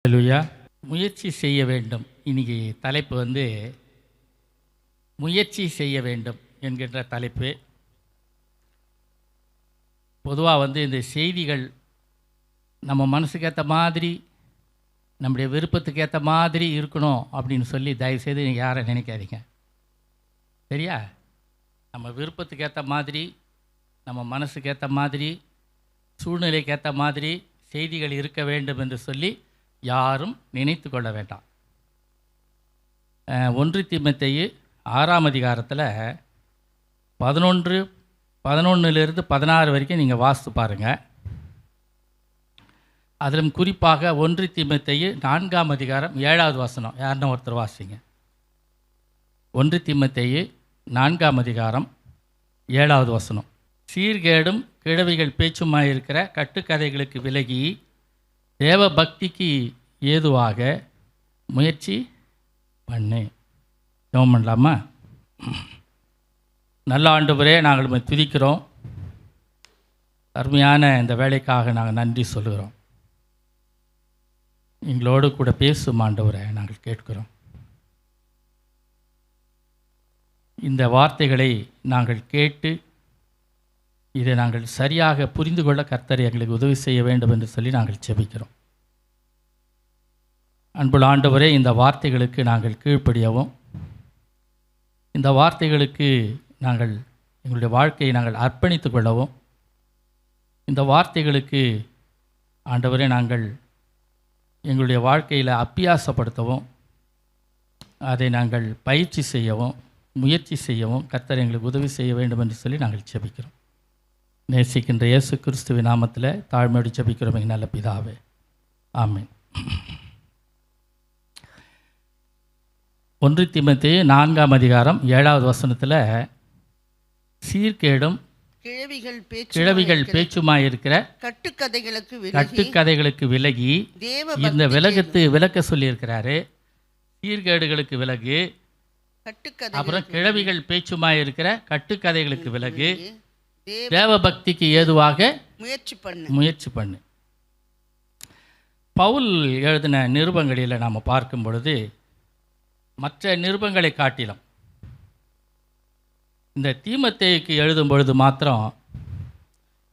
ஹல்லேலூயா. முயற்சி செய்ய வேண்டும். இன்னைக்கு தலைப்பு முயற்சி செய்ய வேண்டும் என்கின்ற தலைப்பு. பொதுவாக இந்த செய்திகள் நம்ம மனசுக்கு ஏற்ற மாதிரி, நம்முடைய விருப்பத்துக்கு ஏற்ற மாதிரி இருக்கணும் அப்படின்னு சொல்லி தயவுசெய்து யாரை நினைக்காதீங்க. சரியா? நம்ம விருப்பத்துக்கு ஏற்ற மாதிரி, நம்ம மனசுக்கு ஏற்ற மாதிரி, சூழ்நிலைக்கு ஏற்ற மாதிரி செய்திகள் இருக்க வேண்டும் என்று சொல்லி யாரும் நினைத்து கொள்ள வேண்டாம். 1 தீமோத்தேயு 6ஆம் அதிகாரத்தில் 11 16 வரைக்கும் நீங்கள் வாசித்து பாருங்கள். அதிலும் குறிப்பாக 1 தீமோத்தேயு 4ஆம் அதிகாரம் 7வது வசனம். யாருன்னா ஒருத்தர் வாசிங்க. 1 தீமோத்தேயு 4ஆம் அதிகாரம் 7வது வசனம். சீர்கேடும் கிழவிகள் பேச்சுமாயிருக்கிற கட்டுக்கதைகளுக்கு விலகி தேவ பக்திக்கு ஏதுவாக முயற்சி பண்ணு. ஜெபம் பண்ணலாமா? நல்ல ஆண்டவரே, நாங்கள் உம்மை துதிக்கிறோம். அருமையான இந்த வேலைக்காக நாங்கள் நன்றி சொல்கிறோம். எங்களோடு கூட பேசும் ஆண்டவரை நாங்கள் கேட்கிறோம். இந்த வார்த்தைகளை நாங்கள் கேட்டு இதை நாங்கள் சரியாக புரிந்து கொள்ள கர்த்தர் எங்களுக்கு உதவி செய்ய வேண்டும் என்று சொல்லி நாங்கள் ஜெபிக்கிறோம். அன்புள்ள ஆண்டவரே, இந்த வார்த்தைகளுக்கு நாங்கள் கீழ்ப்படியவும், இந்த வார்த்தைகளுக்கு நாங்கள் எங்களுடைய வாழ்க்கையை நாங்கள் அர்ப்பணித்து கொள்ளவும், இந்த வார்த்தைகளுக்கு ஆண்டவரே நாங்கள் எங்களுடைய வாழ்க்கையில் அபியாசப்படுத்தவும், அதை நாங்கள் பயிற்சி செய்யவும், முயற்சி செய்யவும் கர்த்தர் எங்களுக்கு உதவி செய்ய வேண்டும் என்று சொல்லி நாங்கள் ஜெபிக்கிறோம். நேசிக்கின்ற இயேசு கிறிஸ்துவின் நாமத்தில் தாழ்மையோடு ஜெபிக்கிறோம் எங்கள் நல்ல பிதாவே, ஆமென். 1 தீமோத்தேயு 4ஆம் அதிகாரம் 7வது வசனத்தில் சீர்கேடும் கிழவிகள் பேச்சுமாயிருக்கிற கட்டுக்கதைகளுக்கு விலகி, இந்த விலக்க சொல்லியிருக்கிறாரு. சீர்கேடுகளுக்கு விலகு, அப்புறம் கிழவிகள் பேச்சுமாயிருக்கிற கட்டுக்கதைகளுக்கு விலகு, தேவ பக்திக்கு ஏதுவாக முயற்சி பண்ணு. பவுல் எழுதின நிருபங்களில் நாம் பார்க்கும் பொழுது மற்ற நிருபங்களை காட்டிலும் இந்த தீமோத்தேயுக்கு எழுதும் பொழுது மாத்திரம்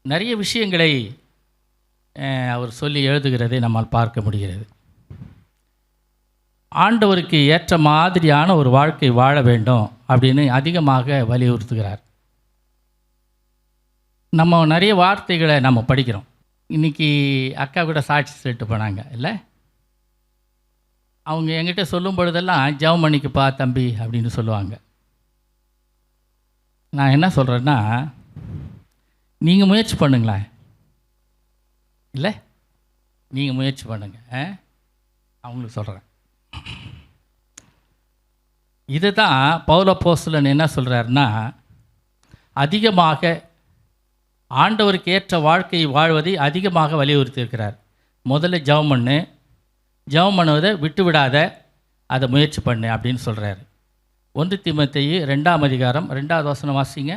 நிறைய விஷயங்களை அவர் சொல்லி எழுதுகிறதை நம்மால் பார்க்க முடிகிறது. ஆண்டவருக்கு ஏற்ற மாதிரியான ஒரு வாழ்க்கை வாழ வேண்டும் அப்படின்னு அதிகமாக வலியுறுத்துகிறார். நம்ம நிறைய வார்த்தைகளை நம்ம படிக்கிறோம். இன்றைக்கி அக்கா கூட சாட்சி சொல்லிட்டு போனாங்க இல்லை? அவங்க என்கிட்ட சொல்லும் பொழுதெல்லாம் ஜெபம் பண்ணிக்குப்பா தம்பி அப்படின்னு சொல்லுவாங்க. நான் என்ன சொல்கிறேன்னா, நீங்கள் முயற்சி பண்ணுங்களேன், இல்லை நீங்கள் முயற்சி பண்ணுங்க. அவங்களுக்கு சொல்கிறேன். இது தான் பவுல் அப்போஸ்தலன் என்ன சொல்கிறாருன்னா, அதிகமாக ஆண்டவருக்கு ஏற்ற வாழ்க்கையை வாழ்வதை அதிகமாக வலியுறுத்தியிருக்கிறார். முதல்ல ஜெபம் பண்ணு, ஜெபம் பண்ணுவதை விட்டு விடாத, அதை முயற்சி பண்ணு அப்படின்னு சொல்கிறாரு. 1 தீமோத்தேயு 2ஆம் அதிகாரம் 2வது வசனம் வாசிங்க.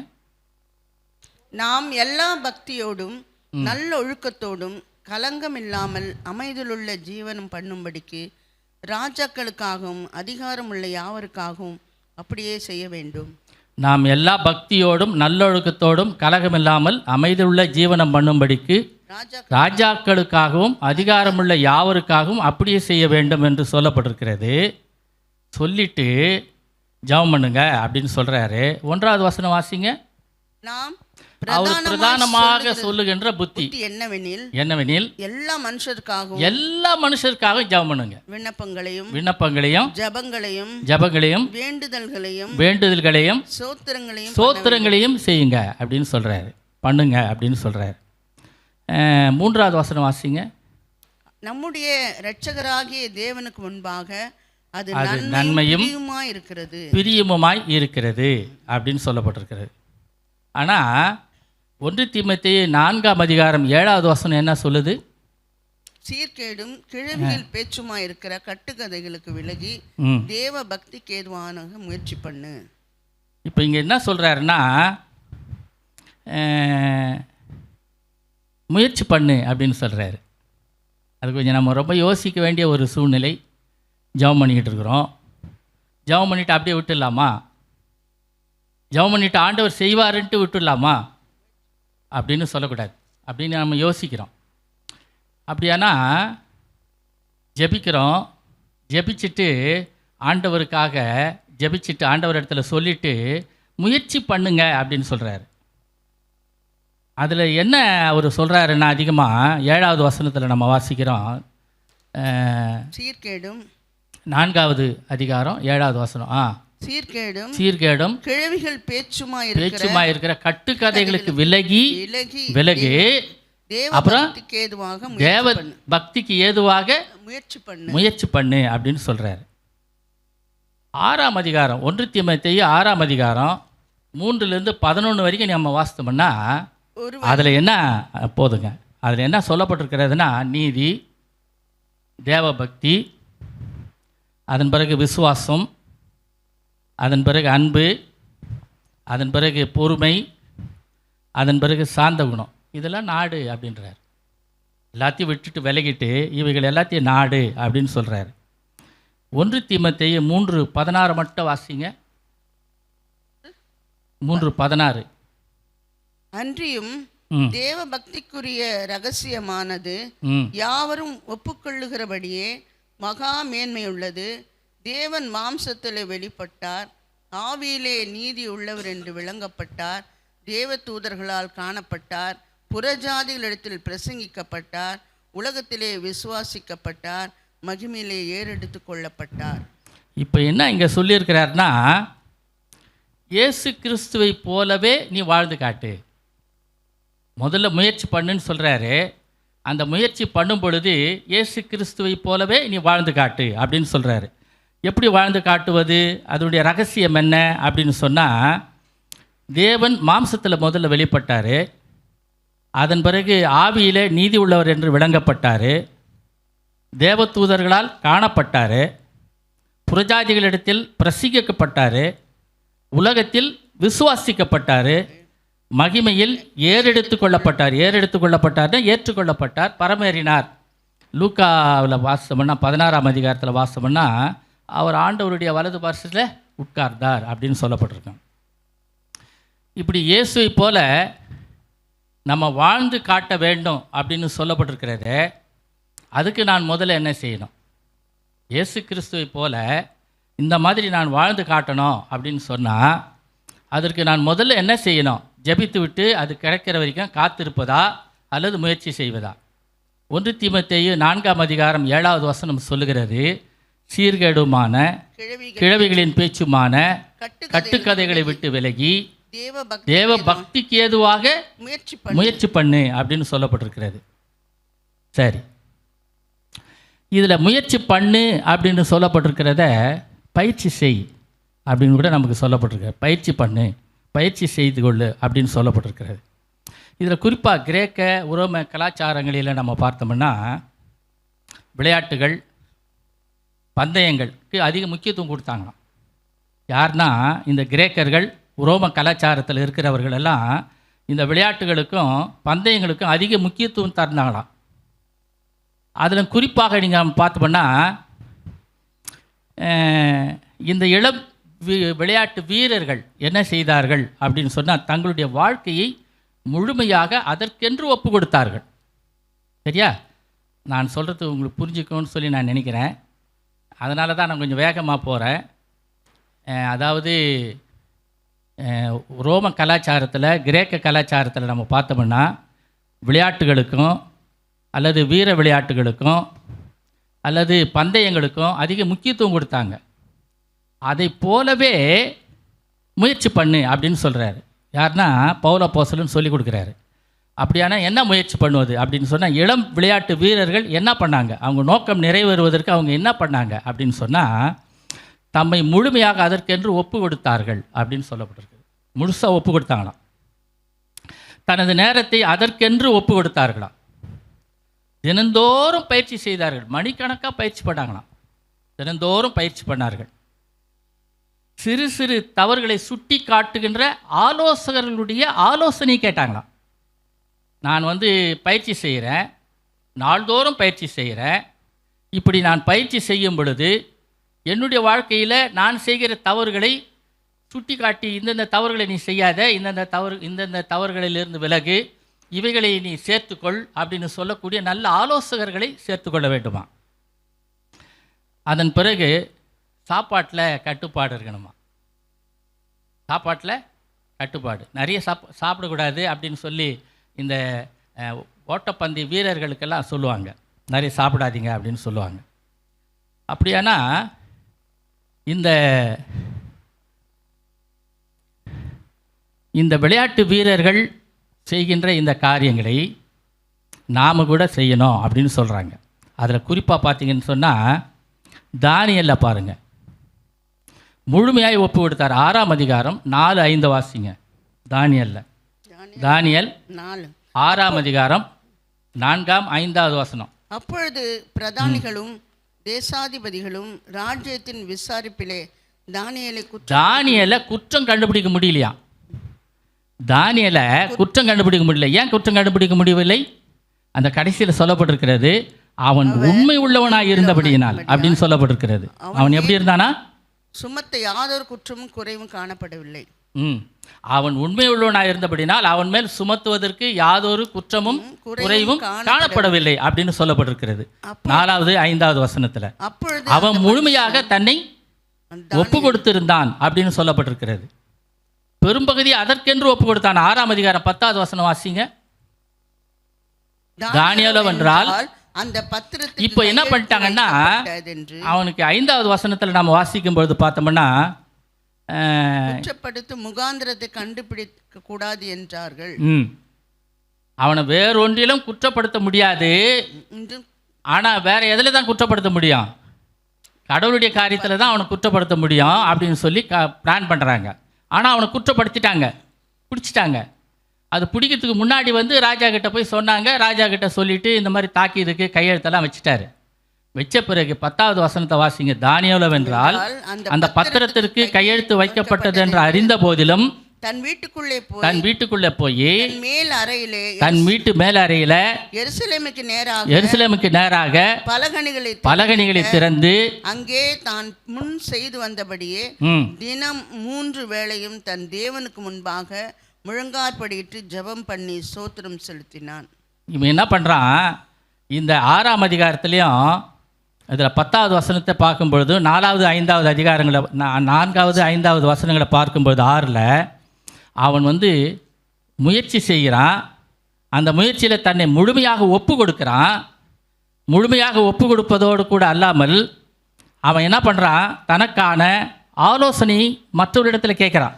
நாம் எல்லா பக்தியோடும் நல்ல ஒழுக்கத்தோடும் கலங்கம் இல்லாமல் அமைதியுள்ள ஜீவனம் பண்ணும்படிக்கு ராஜாக்களுக்காகவும் அதிகாரம் உள்ள யாவருக்காகவும் அப்படியே செய்ய வேண்டும். நாம் எல்லா பக்தியோடும் நல்லொழுக்கத்தோடும் கலகமில்லாமல் அமைதியுள்ள ஜீவனம் பண்ணும்படிக்கு ராஜாக்களுக்காகவும் அதிகாரமுள்ள யாவருக்காகவும் அப்படியே செய்ய வேண்டும் என்று சொல்லப்பட்டிருக்கிறது. சொல்லிட்டு ஜெபம் பண்ணுங்க அப்படின்னு சொல்கிறாரு. 1வது வசனம் வாசிங்க. நாம் அவர் பிரதானமாக சொல்லுகின்ற புத்தி என்னவெனில் எல்லா மனுஷருக்காகவும் ஜெபம் பண்ணுங்க. விண்ணப்பங்களையும் ஜெபங்களையும் வேண்டுதல்களையும் சோத்திரங்களையும் செய்யுங்க அப்படின்னு சொல்கிறாரு. பண்ணுங்க அப்படின்னு சொல்கிறாரு. 3வது வசனம் வாசிங்க. நம்முடைய இரட்சகராகிய தேவனுக்கு முன்பாக அது நன்மையும் பிரியமுமாய் இருக்கிறது அப்படின்னு சொல்லப்பட்டிருக்கிறது. ஆனால் 1 தீமோத்தேயு 4ஆம் அதிகாரம் 7வது வசனம் என்ன சொல்லுது? சீர்கேடும் கிழவிகள் பேச்சுமாயிருக்கிற கட்டுக்கதைகளுக்கு விலகி தேவ பக்திக்கு ஏதுவான முயற்சி பண்ணு. இப்போ இங்கே என்ன சொல்கிறாருன்னா, முயற்சி பண்ணு அப்படின்னு சொல்கிறாரு. அது கொஞ்சம் நம்ம ரொம்ப யோசிக்க வேண்டிய ஒரு சூழ்நிலை. ஜெபம் பண்ணிக்கிட்டு இருக்கிறோம். ஜெபம் பண்ணிவிட்டு அப்படியே விட்டுடலாமா? ஜெபம் பண்ணிவிட்டு ஆண்டவர் செய்வாருன்ட்டு விட்டுடலாமா அப்படின்னு சொல்லக்கூடாது. அப்படின்னு நம்ம யோசிக்கிறோம். அப்படியானா ஜெபிக்கிறோம், ஜெபிச்சுட்டு ஆண்டவருக்காக ஜெபிச்சுட்டு ஆண்டவர் இடத்துல சொல்லிவிட்டு முயற்சி பண்ணுங்க அப்படின்னு சொல்கிறாரு. அதில் என்ன அவர் சொல்கிறாருன்னா, அதிகமாக 7வது வசனத்தில் நம்ம வாசிக்கிறோம். சீர்கேடும் 4வது அதிகாரம் 7வது வசனம். சீர்கேடும் கிழவிகள் பேச்சுமா இருக்கிற கட்டுக்கதைகளுக்கு விலகி அப்புறம் தேவ பக்திக்கு ஏதுவாக முயற்சி பண்ணு அப்படின்னு சொல்கிறாரு. 6ஆம் அதிகாரம் 1 தீமோத்தேயு 6ஆம் அதிகாரம் 3-11 வரைக்கும் நம்ம வாசித்தோம்னா அதில் என்ன போதுங்க, அதில் என்ன சொல்லப்பட்டிருக்கிறதுனா, நீதி, தேவபக்தி, அதன் பிறகு விசுவாசம், அதன் பிறகு அன்பு, அதன் பிறகு பொறுமை, அதன் பிறகு சாந்த குணம். இதெல்லாம் நாடு அப்படின்றார். எல்லாத்தையும் விட்டுட்டு விலகிட்டு இவைகள் எல்லாத்தையும் நாடு அப்படின்னு சொல்கிறார். 1 தீமோத்தேயு 3:16 மட்டும் வாசிங்க. 3:16. அன்றியும் தேவ பக்திக்குரிய ரகசியமானது யாவரும் ஒப்புக்கொள்ளுகிறபடியே மகா மேன்மையுள்ளது. தேவன் மாம்சத்திலே வெளிப்பட்டார், ஆவியிலே நீதி உள்ளவர் என்று விளங்கப்பட்டார், தேவ தூதர்களால் காணப்பட்டார், புறஜாதிகளிடத்தில் பிரசங்கிக்கப்பட்டார், உலகத்திலே விசுவாசிக்கப்பட்டார், மகிமையிலே ஏறெடுத்து கொள்ளப்பட்டார். இப்போ என்ன இங்கே சொல்லியிருக்கிறார்னா, இயேசு கிறிஸ்துவை போலவே நீ வாழ்ந்து காட்டு. முதல்ல முயற்சி பண்ணுன்னு சொல்கிறாரு. அந்த முயற்சி பண்ணும் பொழுது இயேசு கிறிஸ்துவை போலவே நீ வாழ்ந்து காட்டு அப்படின்னு சொல்கிறாரு. எப்படி வாழ்ந்து காட்டுவது, அதனுடைய ரகசியம் என்ன அப்படின்னு சொன்னால், தேவன் மாம்சத்தில் முதல்ல வெளிப்பட்டார், அதன் பிறகு ஆவியிலே நீதி உள்ளவர் என்று விளங்கப்பட்டார், தேவதூதர்களால் காணப்பட்டார், புறஜாதிகளிடத்தில் பிரசிக்கப்பட்டார், உலகத்தில் விசுவாசிக்கப்பட்டார், மகிமையில் ஏறெடுத்து கொள்ளப்பட்டார். ஏற்றுக்கொள்ளப்பட்டார், பரமேறினார். லூக்காவில் வாசம்னா 16ஆம் அதிகாரத்தில் வாசம்னா அவர் ஆண்டவருடைய வலது பார்சத்தில் உட்கார்ந்தார் அப்படின்னு சொல்லப்பட்டிருக்கோம். இப்படி இயேசுவை போல நம்ம வாழ்ந்து காட்ட வேண்டும் அப்படின்னு சொல்லப்பட்டிருக்கிறது. அதுக்கு நான் முதல்ல என்ன செய்யணும்? இயேசு கிறிஸ்துவை போல இந்த மாதிரி நான் வாழ்ந்து காட்டணும் அப்படின்னு சொன்னால் அதற்கு நான் முதல்ல என்ன செய்யணும்? ஜெபித்து விட்டு அது கிடைக்கிற வரைக்கும் காத்திருப்பதா அல்லது முயற்சி செய்வதா? 1 தீமோத்தேயு 4ஆம் அதிகாரம் 7வது வசனம் சொல்லுகிறது, சீர்கேடுமான கிழவிகளின் பேச்சுமான கட்டுக்கதைகளை விட்டு விலகி தேவ பக்திக்கு ஏதுவாக முயற்சி பண்ணு அப்படின்னு சொல்லப்பட்டிருக்கிறது. சரி, இதில் முயற்சி பண்ணு அப்படின்னு சொல்லப்பட்டிருக்கிறத பயிற்சி செய் அப்படின்னு கூட நமக்கு சொல்லப்பட்டிருக்காரு. பயிற்சி பண்ணு, பயிற்சி செய்து கொள்ளு அப்படின்னு சொல்லப்பட்டிருக்கிறது. இதில் குறிப்பாக கிரேக்க உரோம கலாச்சாரங்களில் நம்ம பார்த்தோம்னா விளையாட்டுகள், பந்தயங்களுக்கு அதிக முக்கியத்துவம் கொடுத்தாங்களாம். யார்னா இந்த கிரேக்கர்கள், உரோம கலாச்சாரத்தில் இருக்கிறவர்கள் எல்லாம் இந்த விளையாட்டுகளுக்கும் பந்தயங்களுக்கும் அதிக முக்கியத்துவம் தந்தாங்களாம். அதில் குறிப்பாக நீங்கள் பார்த்தோம்னா இந்த இளம் விளையாட்டு வீரர்கள் என்ன செய்தார்கள் அப்படின்னு சொன்னால், தங்களுடைய வாழ்க்கையை முழுமையாக அதற்கென்று ஒப்பு கொடுத்தார்கள். சரியா? நான் சொல்கிறது உங்களுக்கு புரிஞ்சுக்கணும்னு சொல்லி நான் நினைக்கிறேன். அதனால தான் நான் கொஞ்சம் வேகமாக போகிறேன். அதாவது ரோம கலாச்சாரத்தில், கிரேக்க கலாச்சாரத்தில் நம்ம பார்த்தோம்னா விளையாட்டுகளுக்கும் அல்லது வீர விளையாட்டுகளுக்கும் அல்லது பந்தயங்களுக்கும் அதிக முக்கியத்துவம் கொடுத்தாங்க. அதை போலவே முயற்சி பண்ணு அப்படின்னு சொல்கிறாரு. யாருன்னா பவுல் அப்போஸ்தலன் சொல்லி கொடுக்குறாரு. அப்படியானா என்ன முயற்சி பண்ணுவது அப்படின்னு சொன்னால், இளம் விளையாட்டு வீரர்கள் என்ன பண்ணாங்க, அவங்க நோக்கம் நிறைவேறுவதற்கு அவங்க என்ன பண்ணாங்க அப்படின்னு சொன்னால், தம்மை முழுமையாக அதற்கென்று ஒப்பு கொடுத்தார்கள் அப்படின்னு சொல்லப்பட்டிருக்கு. முழுசாக ஒப்பு கொடுத்தாங்களாம். தனது நேரத்தை அதற்கென்று ஒப்பு கொடுத்தார்களாம். தினந்தோறும் பயிற்சி செய்தார்கள். மணிக்கணக்காக பயிற்சி பண்ணாங்களாம். தினந்தோறும் பயிற்சி பண்ணார்கள். சிறு சிறு தவறுகளை சுட்டி காட்டுகின்ற ஆலோசகர்களுடைய ஆலோசனை கேட்டாங்களாம். நான் பயிற்சி செய்கிறேன், நாள்தோறும் பயிற்சி செய்கிறேன். இப்படி நான் பயிற்சி செய்யும் பொழுது என்னுடைய வாழ்க்கையில் நான் செய்கிற தவறுகளை சுட்டி காட்டி, இந்தந்த தவறுகளை நீ செய்யாத, இந்தந்த தவறுகளிலிருந்து விலகு, இவைகளை நீ சேர்த்துக்கொள் அப்படின்னு சொல்லக்கூடிய நல்ல ஆலோசகர்களை சேர்த்துக்கொள்ள வேண்டுமா. அதன் பிறகு சாப்பாட்டில் கட்டுப்பாடு இருக்கணுமா. சாப்பாட்டில் கட்டுப்பாடு, நிறைய சாப்பிடக்கூடாது அப்படின்னு சொல்லி இந்த ஓட்டப்பந்தய வீரர்களுக்கெல்லாம் சொல்லுவாங்க, நிறைய சாப்பிடாதீங்க அப்படின்னு சொல்லுவாங்க. அப்படியானா இந்த விளையாட்டு வீரர்கள் செய்கின்ற இந்த காரியங்களை நாம் கூட செய்யணும் அப்படின்னு சொல்கிறாங்க. அதில் குறிப்பாக பார்த்தீங்கன்னு சொன்னால் தானியேலில் பாருங்கள், முழுமையாய் ஒப்பு கொடுத்தார். 6ஆம் அதிகாரம் 4-5 வாசிங்க. தானியேல் 6ஆம் அதிகாரம் 4-5 வசனம். அப்பொழுது பிரதானிகளும் தேசாதிபதிகளும் ராஜ்யத்தின் விசாரிப்பிலே தானியேலை குற்றம் கண்டுபிடிக்க முடியலையா. தானியேலை குற்றம் கண்டுபிடிக்க முடியல. ஏன் குற்றம் கண்டுபிடிக்க முடியவில்லை? அந்த கடைசியில் சொல்லப்பட்டிருக்கிறது, அவன் உண்மை உள்ளவனாய் இருந்தபடியினால் அப்படின்னு சொல்லப்பட்டிருக்கிறது. அவன் எப்படி இருந்தானா? சுமத்த யாதொரு குற்றமும் குறைவும் காணப்படவில்லை. அவன் உண்மை உள்ளவனாய் இருந்தபடினால் அவன் மேல் சுமத்துவதற்கு யாதொரு குற்றமும் குறைவும் காணப்படவில்லை அப்படின்னு சொல்லப்பட்டிருக்கிறது 4-5 வசனத்துல. அவன் முழுமையாக தன்னை ஒப்பு கொடுத்திருந்தான் அப்படின்னு சொல்லப்பட்டிருக்கிறது. பெரும்பகுதி அதற்கென்று ஒப்பு கொடுத்தான். 6ஆம் அதிகாரம் 10வது வசனம் வாசிங்க. தானியேலோ என்றால் அந்த பத்திரத்தில் இப்போ என்ன பண்ணிட்டாங்கன்னா, அவனுக்கு 5வது வசனத்தில் நாம் வாசிக்கும் பொழுது பார்த்தோம்னா, குற்றப்படுத்தும் முகாந்திரத்தை கண்டுபிடிக்க கூடாது என்றார்கள். அவனை வேறொன்றிலும் குற்றப்படுத்த முடியாது. ஆனால் வேற எதில் தான் குற்றப்படுத்த முடியும்? கடவுளுடைய காரியத்தில் தான் அவனை குற்றப்படுத்த முடியும் அப்படின்னு சொல்லி பிளான் பண்ணுறாங்க. ஆனால் அவனை குற்றப்படுத்திட்டாங்க, பிடிச்சிட்டாங்க. அது பிடிக்கிறதுக்கு முன்னாடி ராஜா கிட்ட போய் சொன்னாங்க. ராஜா கிட்ட சொல்லிட்டு இந்த மாதிரி தாக்கியதுக்கு கையெழுத்தெல்லாம் வச்சுட்டாரு. வச்ச பிறகு 10வது வசனத்தை வாசிங்க. தானியேலோ என்றால் அந்த பத்திரத்திற்கு கையெழுத்து வைக்கப்பட்டது என்று அறிந்த போதிலும் தன் வீட்டுக்குள்ளே போய் தன் வீட்டு மேல் அறையில எருசலேமுக்கு நேராக பலகணிகளை திறந்து அங்கே தான் முன் செய்து வந்தபடியே தினம் 3 வேளையும் தன் தேவனுக்கு முன்பாக முழங்காற்படியிட்டு ஜெபம் பண்ணி ஸ்தோத்திரம் செலுத்தினான். இவன் என்ன பண்ணுறான்? இந்த 6ஆம் அதிகாரத்துலேயும் இதில் 10வது வசனத்தை பார்க்கும்பொழுது 4வது 5வது அதிகாரங்களை 4வது 5வது வசனங்களை பார்க்கும்பொழுது 6ல் அவன் முயற்சி செய்கிறான். அந்த முயற்சியில் தன்னை முழுமையாக ஒப்பு கொடுக்குறான். முழுமையாக ஒப்பு கொடுப்பதோடு கூட அல்லாமல் அவன் என்ன பண்ணுறான்? தனக்கான ஆலோசனை மற்றொரு கேட்குறான்.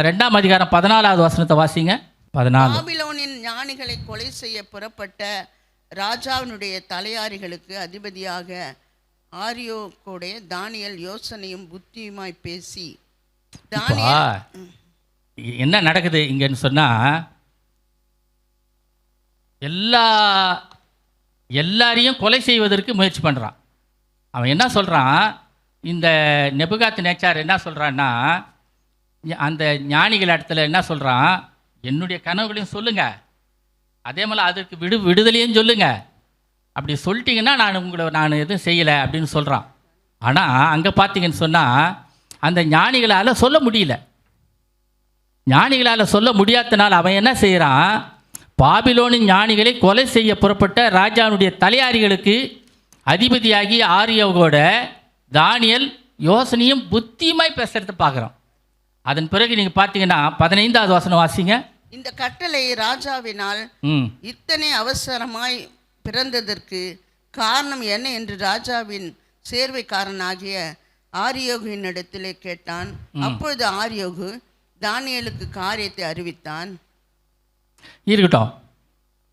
2ஆம் அதிகாரம் 14வது வசனத்தை வாசிங்க. 14. பாபிலோனின் ஞானிகளை கொலை செய்ய புறப்பட்ட ராஜாவினுடைய தலையாரிகளுக்கு அதிபதியாக ஆரியோகோடைய தானியேல் யோசனையும் புத்தியுமாய் பேசி. என்ன நடக்குது இங்கன்னு சொன்னால், எல்லாரையும் கொலை செய்வதற்கு முயற்சி பண்ணுறான். அவன் என்ன சொல்கிறான்? இந்த நெபுகாத் நேச்சார் என்ன சொல்கிறான்னா, அந்த ஞானிகள் இடத்துல என்ன சொல்கிறான்? என்னுடைய கனவுகளையும் சொல்லுங்கள், அதே மாதிரி அதற்கு விடுதலையும் சொல்லுங்கள். அப்படி சொல்லிட்டீங்கன்னா நான் எதுவும் செய்யலை அப்படின்னு சொல்கிறான். ஆனால் அங்கே பார்த்தீங்கன்னு சொன்னால் அந்த ஞானிகளால் சொல்ல முடியல. ஞானிகளால் சொல்ல முடியாதனால் அவன் என்ன செய்கிறான்? பாபிலோனின் ஞானிகளை கொலை செய்ய புறப்பட்ட ராஜாவுடைய தலையாரிகளுக்கு அதிபதியாகி ஆரியோகோட தானியேல் யோசனையும் புத்தியுமாய் பேசுகிறத பார்க்குறோம். அதன் பிறகு நீங்கள் பார்த்தீங்கன்னா 15வது வசனம் வாசிங்க. இந்த கட்டளை ராஜாவினால் இத்தனை அவசரமாய் பிறந்ததற்கு காரணம் என்ன என்று ராஜாவின் சேர்வைக்காரனாகிய ஆரியோகின் இடத்திலே கேட்டான். அப்பொழுது ஆரியோகு தானியேலுக்கு காரியத்தை அறிவித்தான். இருக்கட்டும்,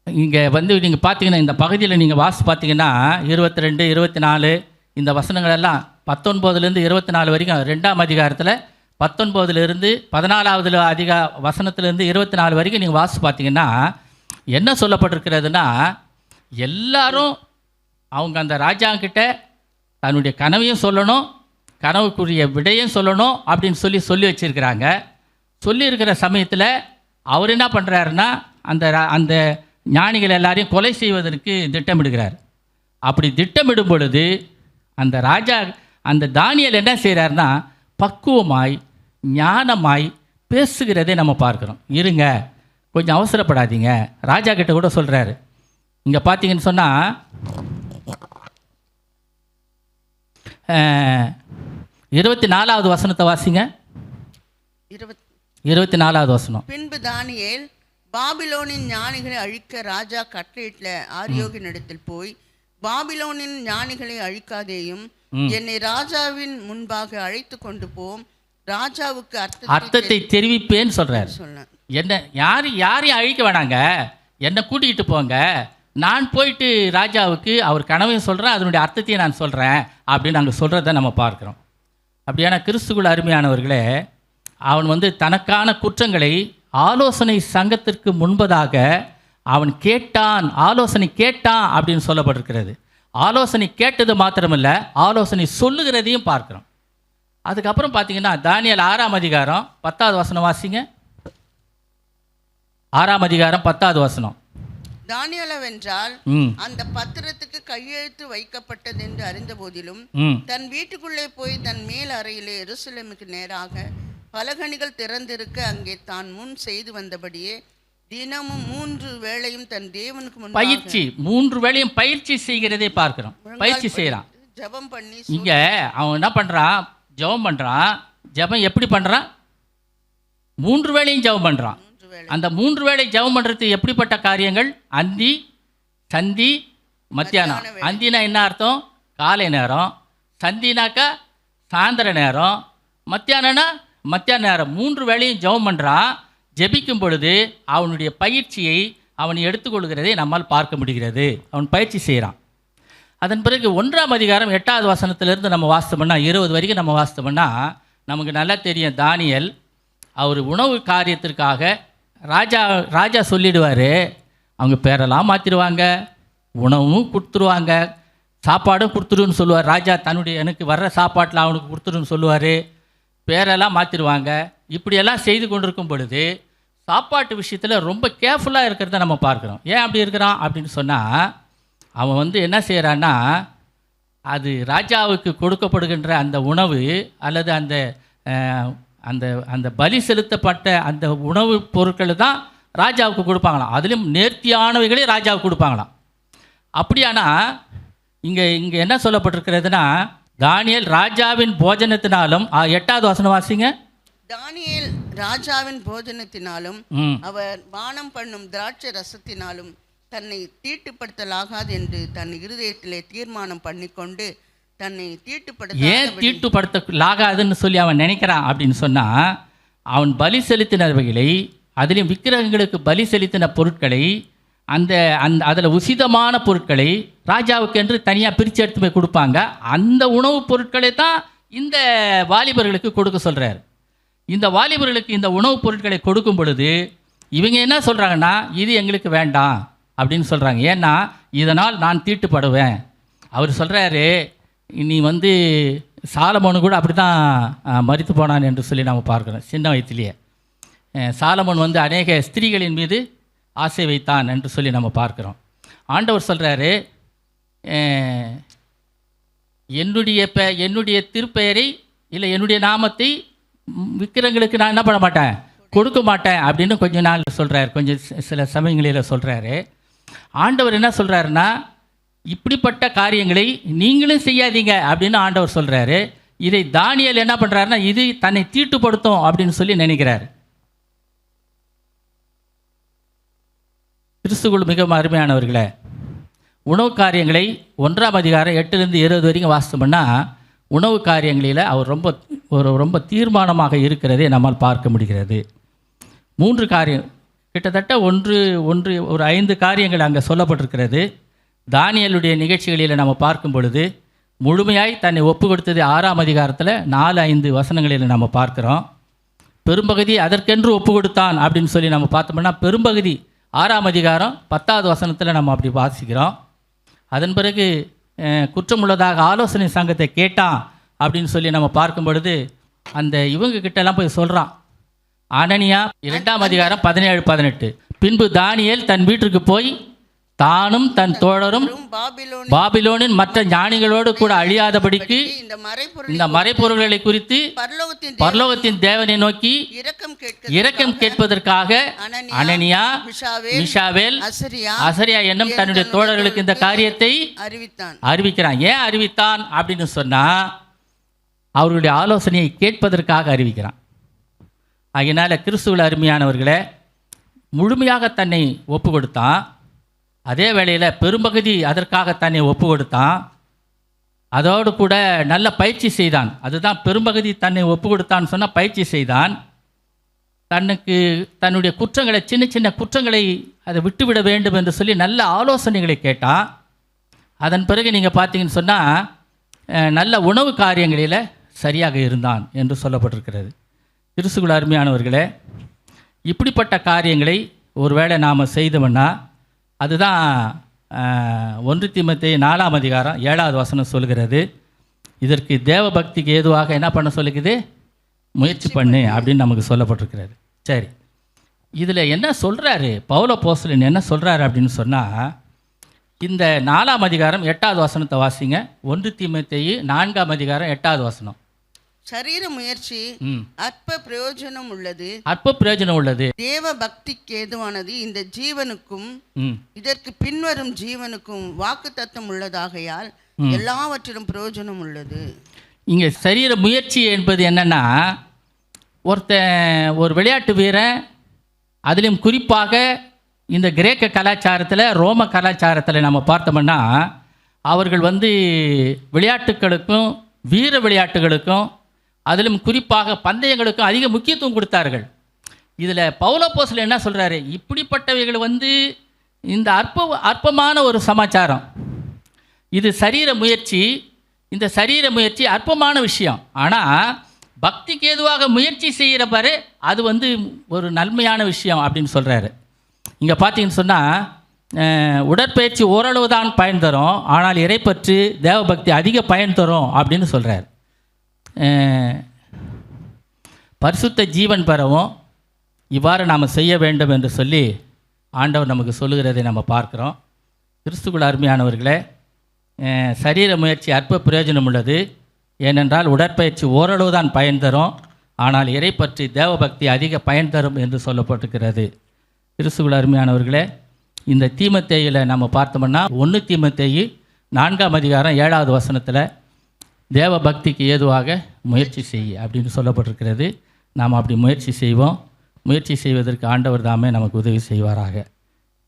இங்கே நீங்கள் பார்த்தீங்கன்னா இந்த பகுதியில் நீங்கள் வாசி பார்த்தீங்கன்னா 22, 24 இந்த வசனங்கள் எல்லாம் 19லேருந்து 24 வரைக்கும் 2ஆம் அதிகாரத்தில் 19லேருந்து 14வது வசனத்திலேருந்து 24 வரைக்கும் நீங்கள் வாசி பார்த்தீங்கன்னா என்ன சொல்லப்பட்டிருக்கிறதுனா, எல்லாரும் அவங்க அந்த ராஜாங்கிட்ட தன்னுடைய கனவையும் சொல்லணும், கனவுக்குரிய விடையும் சொல்லணும் அப்படின்னு சொல்லி வச்சுருக்கிறாங்க. சொல்லியிருக்கிற சமயத்தில் அவர் என்ன பண்ணுறாருன்னா, அந்த ஞானிகள் எல்லாரையும் கொலை செய்வதற்கு திட்டமிடுகிறார். அப்படி திட்டமிடும் பொழுது அந்த ராஜா அந்த தானியேல் என்ன செய்கிறாருன்னா பக்குவமாய் ஞானமாய் பேசுகிறதே நம்ம பார்க்குறோம். இருங்க, கொஞ்சம் அவசரப்படாதீங்க. ராஜா கிட்ட கூட சொல்கிறாரு. இங்கே பார்த்தீங்கன்னு சொன்னால் 24வது வசனத்தை வாசிங்க. 24வது வசனம். பின்பு தானியேல் பாபிலோனின் ஞானிகளை அழிக்க ராஜா கட்டளையிட்ட ஆரியோகினிடத்தில் போய், பாபிலோனின் ஞானிகளை அழிக்காதேயும், என்னை ராஜாவின் முன்பாக அழைத்து கொண்டு போம், ராஜாவுக்கு அர்த்தத்தை தெரிவிப்பேன்னு சொல்றாரு. சொன்னார். என்ன யாரையும் அழிக்க வேணாங்க, என்னை கூட்டிகிட்டு போங்க, நான் போயிட்டு ராஜாவுக்கு அவர் கனவையும் சொல்கிறேன், அதனுடைய அர்த்தத்தையும் நான் சொல்கிறேன் அப்படின்னு நாங்கள் சொல்கிறத நம்ம பார்க்குறோம். அப்படியான கிறிஸ்துக்குள் அருமையானவர்களே, அவன் தனக்கான குற்றங்களை ஆலோசனை சங்கத்திற்கு முன்பதாக அவன் ஆலோசனை கேட்டான் அப்படின்னு சொல்லப்பட்டிருக்கிறது. ஆலோசனை கேட்டது மாத்திரமில்லை, ஆலோசனை சொல்லுகிறதையும் பார்க்குறோம். அதுக்கப்புறம் பார்த்தீங்கன்னா தானியேல் 6ஆம் அதிகாரம் 10வது வசனம் வாசிங்க. 6ஆம் அதிகாரம் 10வது வசனம். தானியேலவென்றால் அந்த பத்திரத்துக்கு கையெழுத்து வைக்கப்பட்டது என்று அறிந்த போதிலும் தன் வீட்டுக்குள்ளே போய் தன் மேல் அறையிலே எருசலேமுக்கு நேராக பலகணிகள் திறந்திருக்க அங்கே தான் முன் செய்து வந்தபடியே தினமும் 3 வேளையும் தன் தேவனுக்கு முன் பயிற்சி 3 வேளையும் பயிற்சி செய்கிறதே பார்க்கிறோம். பயிற்சி செய்யறான், ஜெபம் பண்ணி. இங்க அவன் என்ன பண்றான்? ஜெபம் பண்றான். ஜெபம் எப்படி பண்றான்? 3 வேளையும் ஜெபம் பண்றான். அந்த 3 வேளை ஜெபம் பண்றது எப்படிப்பட்ட காரியங்கள்? அந்தி, சந்தி, மத்தியானம். அந்தினா என்ன அர்த்தம்? காலை நேரம். சந்தினாக்கா சாயந்தர நேரம். மத்தியானம்னா மத்தியான நேரம். 3 வேளையும் ஜெபம் பண்ணுறான். ஜெபிக்கும் பொழுது அவனுடைய பயிற்சியை அவன் எடுத்துக்கொள்கிறதை நம்மால் பார்க்க முடிகிறது. அவன் பயிற்சி செய்கிறான். அதன் பிறகு 1ஆம் அதிகாரம் 8வது வசனத்திலிருந்து நம்ம வாசித்தோம்னா 20 வரைக்கும் நம்ம வாசித்தோம்னா நமக்கு நல்லா தெரியும். தானியேல் அவர் உணவு காரியத்திற்காக ராஜா சொல்லிடுவார். அவங்க பேரெல்லாம் மாற்றிடுவாங்க, உணவும் கொடுத்துருவாங்க, சாப்பாடும் கொடுத்துருன்னு சொல்லுவார். ராஜா எனக்கு வர்ற சாப்பாட்டில் அவனுக்கு கொடுத்துருன்னு சொல்லுவார். பேரெல்லாம் மாற்றிடுவாங்க. இப்படியெல்லாம் செய்து கொண்டிருக்கும் பொழுது சாப்பாட்டு விஷயத்தில் ரொம்ப கேர்ஃபுல்லாக இருக்கிறத நம்ம பார்க்குறோம். ஏன் அப்படி இருக்கிறான் அப்படின்னு சொன்னால், அவன் என்ன செய்கிறான்னா, அது ராஜாவுக்கு கொடுக்கப்படுகின்ற அந்த உணவு அல்லது அந்த அந்த அந்த பலி செலுத்தப்பட்ட அந்த உணவுப் பொருட்கள் தான் ராஜாவுக்கு கொடுப்பாங்களாம். அதிலும் நேர்த்தியானவைகளே ராஜாவுக்கு கொடுப்பாங்களாம். அப்படியானா இங்கே என்ன சொல்லப்பட்டிருக்கிறதுனா, தானியேல் ராஜாவின் போஜனத்தினாலும் 8வது வசனம் வாசிங்க. தானியேல் ராஜாவின் போஜனத்தினாலும் அவர் பானம் பண்ணும் திராட்சை ரசத்தினாலும் தன்னை தீட்டுப்படுத்தலாகாது என்று தன் இருதயத்திலே தீர்மானம் பண்ணிக்கொண்டு தன்னை ஏன் தீட்டுப்படுத்தலாகாதுன்னு சொல்லி அவன் நினைக்கிறான் அப்படின்னு சொன்னால், அவன் பலி செலுத்தினவைகளை, அதிலும் விக்கிரகங்களுக்கு பலி செலுத்தின பொருட்களை, அதில் உசிதமான பொருட்களை ராஜாவுக்கு என்று தனியாக பிரித்து எடுத்து போய் கொடுப்பாங்க. அந்த உணவுப் பொருட்களை தான் இந்த வாலிபர்களுக்கு கொடுக்க சொல்கிறார். இந்த வாலிபர்களுக்கு இந்த உணவுப் பொருட்களை கொடுக்கும் பொழுது இவங்க என்ன சொல்கிறாங்கன்னா, இது எங்களுக்கு வேண்டாம் அப்படின்னு சொல்கிறாங்க. ஏன்னா இதனால் நான் தீட்டுப்படுவேன். அவர் சொல்கிறாரு, நீ சாலமோனு கூட அப்படி தான் மரித்து போனான் என்று சொல்லி நாம் பார்க்குறோம். சின்ன வயதிலேயே சாலமோன் அநேக ஸ்திரீகளின் மீது ஆசை வைத்தான் என்று சொல்லி நம்ம பார்க்குறோம். ஆண்டவர் சொல்கிறாரு, என்னுடைய திருப்பெயரை இல்லை என்னுடைய நாமத்தை விக்கிரங்களுக்கு நான் என்ன பண்ண மாட்டேன், கொடுக்க மாட்டேன் அப்படின்னு கொஞ்ச நாள் சொல்கிறார். கொஞ்சம் சில சமயங்களில் சொல்கிறாரு. ஆண்டவர் என்ன சொல்கிறாருன்னா, இப்படிப்பட்ட காரியங்களை நீங்களும் செய்யாதீங்க அப்படின்னு ஆண்டவர் சொல்கிறாரு. இதை தானியேல் என்ன பண்ணுறாருன்னா, இது தன்னை தீட்டுப்படுத்தும் அப்படின்னு சொல்லி நினைக்கிறார். கிறிஸ்துவுக்குள் மிகவும் அருமையானவர்களே, உணவு காரியங்களை 1ஆம் அதிகாரம் 8லிருந்து 20 வரைக்கும் வாசித்தோம்னா உணவு காரியங்களில் அவர் ரொம்ப தீர்மானமாக இருக்கிறதை நம்மால் பார்க்க முடிகிறது. 3 காரியம், கிட்டத்தட்ட ஒரு 5 காரியங்கள் அங்கே சொல்லப்பட்டிருக்கிறது. தானியேலுடைய நிகழ்ச்சிகளில் நம்ம பார்க்கும் பொழுது முழுமையாய் தன்னை ஒப்பு கொடுத்தது 6ஆம் அதிகாரத்தில் 4-5 வசனங்களில் நம்ம பார்க்குறோம். பெரும்பகுதி அதற்கென்று ஒப்பு கொடுத்தான் அப்படின்னு சொல்லி நம்ம பார்த்தோம்னா பெரும்பகுதி 6ஆம் அதிகாரம் 10வது வசனத்தில் நம்ம அப்படி வாசிக்கிறோம். அதன் பிறகு குற்றமுள்ளதாக ஆலோசனை சங்கத்தை கேட்டான் அப்படின்னு சொல்லி நம்ம பார்க்கும் பொழுது இவங்க கிட்டெல்லாம் போய் சொல்கிறான். அனனியா 2ஆம் அதிகாரம் 17-18. பின்பு தானியேல் தன் வீட்டிற்கு போய் தானும் தன் தோழரும் பாபிலோனின் மற்ற ஞானிகளோடு கூட அழியாதபடிக்கு இந்த மறைப்பொருள்களை குறித்து பரலோகத்தின் தேவனை நோக்கி இரக்கம் கேட்பதற்காக அனனியா, மிஷாவேல், அசரியா என்னும் தன்னுடைய தோழர்களுக்கு இந்த காரியத்தை அறிவிக்கிறான். ஏன் அறிவித்தான் அப்படின்னு சொன்னா, அவர்களுடைய ஆலோசனையை கேட்பதற்காக அறிவிக்கிறான். அதனால கிறிஸ்துவில் அருமையானவர்களே, முழுமையாக தன்னை ஒப்பு கொடுத்தான். அதே வேளையில் பெரும்பகுதி அதற்காக தன்னை ஒப்பு கொடுத்தான். அதோடு கூட நல்ல பயிற்சி செய்தான். அதுதான் பெரும்பகுதி தன்னை ஒப்பு கொடுத்தான்னு சொன்னால் பயிற்சி செய்தான். தன்னுடைய குற்றங்களை, சின்ன சின்ன குற்றங்களை அதை விட்டுவிட வேண்டும் என்று சொல்லி நல்ல ஆலோசனைகளை கேட்டான். அதன் பிறகு நீங்கள் பார்த்தீங்கன்னு சொன்னால் நல்ல உணவு காரியங்களில் சரியாக இருந்தான் என்று சொல்லப்பட்டிருக்கிறது. கிறிஸ்துவுக்குள் அருமையானவர்களே, இப்படிப்பட்ட காரியங்களை ஒருவேளை நாம் செய்தோம்னா, அதுதான் 1 தீமோத்தேயு 4ஆம் அதிகாரம் 7வது வசனம் சொல்கிறது. இதற்கு தேவ பக்திக்கு ஏதுவாக என்ன பண்ண சொல்லுக்குது? முயற்சி பண்ணு அப்படின்னு நமக்கு சொல்லப்பட்டிருக்கிறது. சரி, இதில் என்ன சொல்கிறாரு பவுல் அப்போஸ்தலன், என்ன சொல்கிறாரு அப்படின்னு சொன்னால், இந்த 4ஆம் அதிகாரம் 8வது வசனத்தை வாசிங்க. 1 தீமோத்தேயு 4ஆம் அதிகாரம் 8வது வசனம். சரீர முயற்சி அற்ப பிரயோஜனம் உள்ளது, தேவ பக்திக்கு ஏதுவானது இந்த ஜீவனுக்கும் இதற்கு பின்வரும் ஜீவனுக்கும் வாக்குத்தத்தம் உள்ளதாகையால் எல்லாவற்றிலும் பிரயோஜனம் உள்ளது. இங்கே சரீர முயற்சி என்பது என்னன்னா, ஒரு விளையாட்டு வீரன், அதிலும் குறிப்பாக இந்த கிரேக்க கலாச்சாரத்தில், ரோம கலாச்சாரத்தில் நம்ம பார்த்தோம்னா, அவர்கள் விளையாட்டுகளுக்கும் வீர விளையாட்டுகளுக்கும் அதிலும் குறிப்பாக பந்தயங்களுக்கும் அதிக முக்கியத்துவம் கொடுத்தார்கள். இதில் பவுல் அப்போஸ்தலன் என்ன சொல்கிறாரு? இப்படிப்பட்டவைகள் இந்த அற்பமான ஒரு சமாச்சாரம். இது சரீர முயற்சி. இந்த சரீர முயற்சி அற்பமான விஷயம். ஆனால் பக்திக்கு ஏதுவாக முயற்சி செய்கிற பாரு, அது ஒரு நன்மையான விஷயம் அப்படின்னு சொல்கிறாரு. இங்கே பார்த்தீங்கன்னு சொன்னால், உடற்பயிற்சி ஓரளவு தான் பயன் தரும், ஆனால் இறைப்பற்று தேவபக்தி அதிக பயன் தரும் அப்படின்னு சொல்கிறார். பரிசுத்த ஜீவன் பெறவும் இவ்வாறு நாம் செய்ய வேண்டும் என்று சொல்லி ஆண்டவர் நமக்கு சொல்லுகிறதை நம்ம பார்க்குறோம். கிறிஸ்துவுக்குள் அருமையானவர்களே, சரீர முயற்சி அற்ப பிரயோஜனம் உள்ளது. ஏனென்றால் உடற்பயிற்சி ஓரளவு தான் பயன் தரும், ஆனால் இறைப்பற்றி தேவபக்தி அதிக பயன் தரும் என்று சொல்லப்பட்டிருக்கிறது. கிறிஸ்துவுக்குள் அருமையானவர்களே, இந்த தீமோத்தேயுல நம்ம பார்த்தோம்னா 1 தீமோத்தேயு 4ஆம் அதிகாரம் 7வது வசனத்தில் தேவ பக்திக்கு ஏதுவாக முயற்சி செய் அப்படின்னு சொல்லப்பட்டிருக்கிறது. நாம் அப்படி முயற்சி செய்வோம். முயற்சி செய்வதற்கு ஆண்டவர் தாமே நமக்கு உதவி செய்வாராக.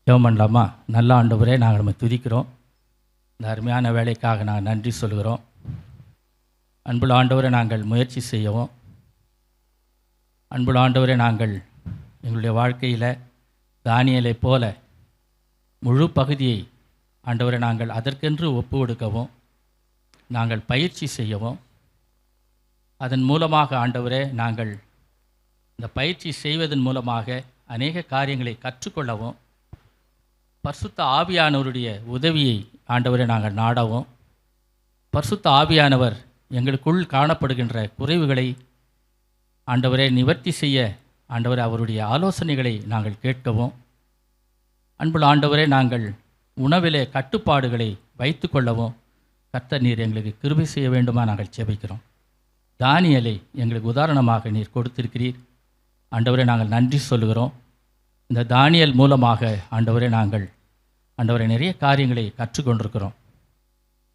ஜெபம் பண்ணலாமா? நல்ல ஆண்டவரே, நாங்கள் நம்ம துதிக்கிறோம். இந்த அருமையான வேலைக்காக நாங்கள் நன்றி சொல்கிறோம். அன்புள்ள ஆண்டவரை, நாங்கள் முயற்சி செய்யவும். அன்புள்ள ஆண்டவரை, நாங்கள் எங்களுடைய வாழ்க்கையில் தானியேலை போல முழு பகுதியை ஆண்டவரை நாங்கள் அதற்கென்று ஒப்பு கொடுக்கவும், நாங்கள் பயிற்சி செய்யவும், அதன் மூலமாக ஆண்டவரே நாங்கள் இந்த பயிற்சி செய்வதன் மூலமாக அநேக காரியங்களை கற்றுக்கொள்ளவும், பரிசுத்த ஆவியானவருடைய உதவியை ஆண்டவரை நாங்கள் நாடவும், பரிசுத்த ஆவியானவர் எங்களுக்குள் காணப்படுகின்ற குறைவுகளை ஆண்டவரை நிவர்த்தி செய்ய ஆண்டவரை அவருடைய ஆலோசனைகளை நாங்கள் கேட்கவும், அன்புள்ள ஆண்டவரே நாங்கள் உணவிலே கட்டுப்பாடுகளை வைத்து கொள்ளவும் கர்த்தர் நீர் எங்களுக்கு கிருபை செய்ய வேண்டுமா நாங்கள் ஜெபிக்கிறோம். தானியேலை எங்களுக்கு உதாரணமாக நீர் கொடுத்திருக்கிறீர். ஆண்டவரை நாங்கள் நன்றி சொல்லுகிறோம். இந்த தானியேல் மூலமாக ஆண்டவரை நாங்கள் ஆண்டவரை நிறைய காரியங்களை கற்றுக்கொண்டிருக்கிறோம்.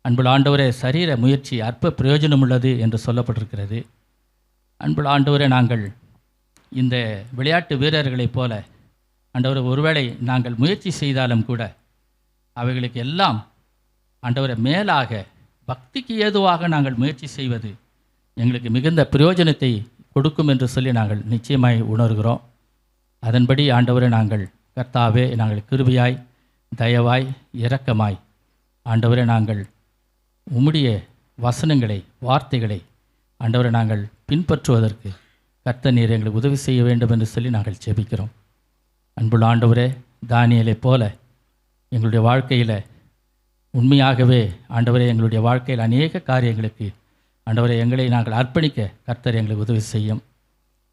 அன்புள்ள ஆண்டவரே, சரீர முயற்சி அற்ப பிரயோஜனம் உள்ளது என்று சொல்லப்பட்டிருக்கிறது. அன்புள்ள ஆண்டவரே, நாங்கள் இந்த விளையாட்டு வீரர்களைப் போல ஆண்டவரை ஒருவேளை நாங்கள் முயற்சி செய்தாலும் கூட அவைகளுக்கு எல்லாம் ஆண்டவரை மேலாக பக்திக்கு ஏதுவாக நாங்கள் முயற்சி செய்வது எங்களுக்கு மிகுந்த பிரயோஜனத்தை கொடுக்கும் என்று சொல்லி நாங்கள் நிச்சயமாய் உணர்கிறோம். அதன்படி ஆண்டவரை நாங்கள் கர்த்தாவே நாங்கள் கிருபையாய் தயவாய் இரக்கமாய் ஆண்டவரை நாங்கள் உம்முடைய வசனங்களை வார்த்தைகளை ஆண்டவரை நாங்கள் பின்பற்றுவதற்கு கர்த்தர் நீர் எங்களுக்கு உதவி செய்ய வேண்டும் என்று சொல்லி நாங்கள் ஜெபிக்கிறோம். அன்புள்ள ஆண்டவரே, தானியேலைப் போல எங்களுடைய வாழ்க்கையில் உண்மையாகவே ஆண்டவரே எங்களுடைய வாழ்க்கையில் அநேக காரியங்களுக்கு ஆண்டவரை எங்களை நாங்கள் அர்ப்பணிக்க கர்த்தர் எங்களுக்கு உதவி செய்யும்.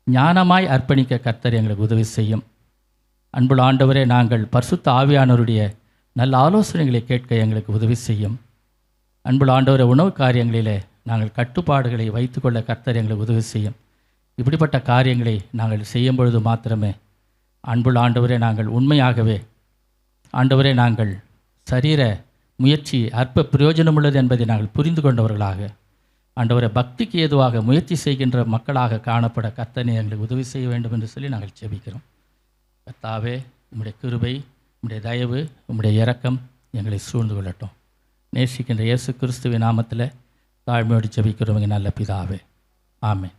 ஞானமாய் அர்ப்பணிக்க கர்த்தர் எங்களுக்கு உதவி செய்யும். அன்புள்ள ஆண்டவரே, நாங்கள் பரிசுத்த ஆவியானவருடைய நல்ல ஆலோசனைகளை கேட்க எங்களுக்கு உதவி செய்யும். அன்புள்ள ஆண்டவரே, உணவு காரியங்களிலே நாங்கள் கட்டுப்பாடுகளை வைத்துக்கொள்ள கர்த்தர் எங்களுக்கு உதவி செய்யும். இப்படிப்பட்ட காரியங்களை நாங்கள் செய்யும் பொழுது மாத்திரமே அன்புள்ள ஆண்டவரே, நாங்கள் உண்மையாகவே ஆண்டவரே, நாங்கள் சரீர முயற்சி அற்ப பிரயோஜனமுள்ளது என்பதை நாங்கள் புரிந்து கொண்டவர்களாக ஆண்டவரே, பக்திக்கு ஏதுவாக முயற்சி செய்கின்ற மக்களாக காணப்பட கர்த்தனை எங்களுக்கு உதவி செய்ய வேண்டும் என்று சொல்லி நாங்கள் ஜெபிக்கிறோம். கர்த்தாவே, உம்முடைய கிருபை, உம்முடைய தயவு, உம்முடைய இரக்கம் எங்களை சூழ்ந்து கொள்ளட்டும். நேசிக்கின்ற இயேசு கிறிஸ்துவின் நாமத்தில் தாழ்மையோடு ஜெபிக்கிறவங்க நல்ல பிதாவே, ஆமென்.